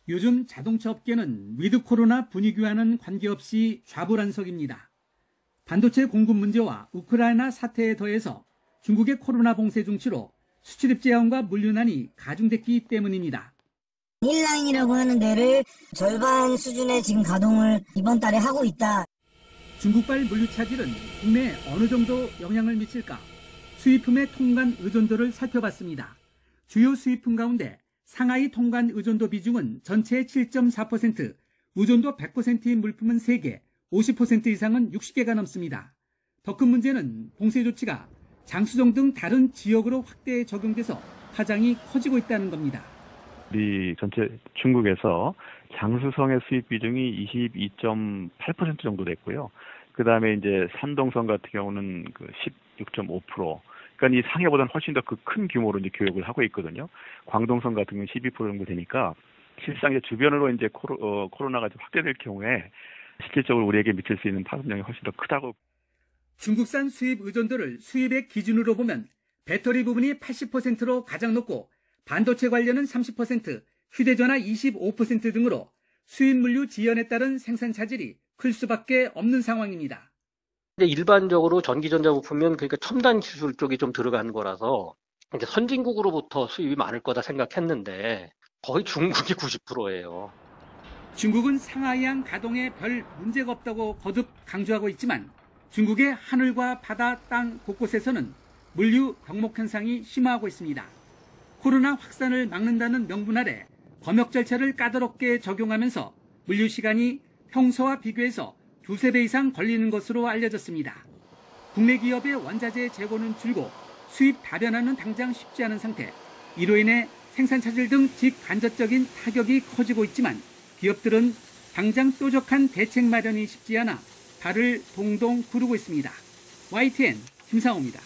요즘 자동차 업계는 위드 코로나 분위기와는 관계없이 좌불안석입니다. 반도체 공급 문제와 우크라이나 사태에 더해서 중국의 코로나 봉쇄 중치로 수출입 제한과 물류난이 가중됐기 때문입니다. 1라인이라고 하는 데를 절반 수준의 지금 가동을 이번 달에 하고 있다. 중국발 물류 차질은 국내에 어느 정도 영향을 미칠까? 수입품의 통관 의존도를 살펴봤습니다. 주요 수입품 가운데 상하이 통관 의존도 비중은 전체의 7.4%, 의존도 100%인 물품은 3개, 50% 이상은 60개가 넘습니다. 더 큰 문제는 봉쇄 조치가 장수정 등 다른 지역으로 확대 적용돼서 파장이 커지고 있다는 겁니다. 우리 전체 중국에서 장수성의 수입 비중이 22.8% 정도 됐고요. 그 다음에 이제 산동성 같은 경우는 16.5%. 그러니까 이 상해보다는 훨씬 더 그 큰 규모로 이제 교역을 하고 있거든요. 광동성 같은 경우는 12% 정도 되니까 실상 이제 주변으로 이제 코로나가 좀 확대될 경우에 실질적으로 우리에게 미칠 수 있는 파급력이 훨씬 더 크다고. 중국산 수입 의존도를 수입의 기준으로 보면 배터리 부분이 80%로 가장 높고 반도체 관련은 30%, 휴대전화 25% 등으로 수입 물류 지연에 따른 생산 차질이 클 수밖에 없는 상황입니다. 일반적으로 전기전자 부품은 그러니까 첨단 기술 쪽이 좀 들어간 거라서 이제 선진국으로부터 수입이 많을 거다 생각했는데 거의 중국이 90%예요. 중국은 상하이항 가동에 별 문제가 없다고 거듭 강조하고 있지만 중국의 하늘과 바다, 땅 곳곳에서는 물류 병목 현상이 심화하고 있습니다. 코로나 확산을 막는다는 명분 아래 검역 절차를 까다롭게 적용하면서 물류 시간이 평소와 비교해서 2~3배 이상 걸리는 것으로 알려졌습니다. 국내 기업의 원자재 재고는 줄고 수입 다변화는 당장 쉽지 않은 상태. 이로 인해 생산 차질 등 직간접적인 타격이 커지고 있지만 기업들은 당장 뾰족한 대책 마련이 쉽지 않아 발을 동동 구르고 있습니다. YTN 김상호입니다.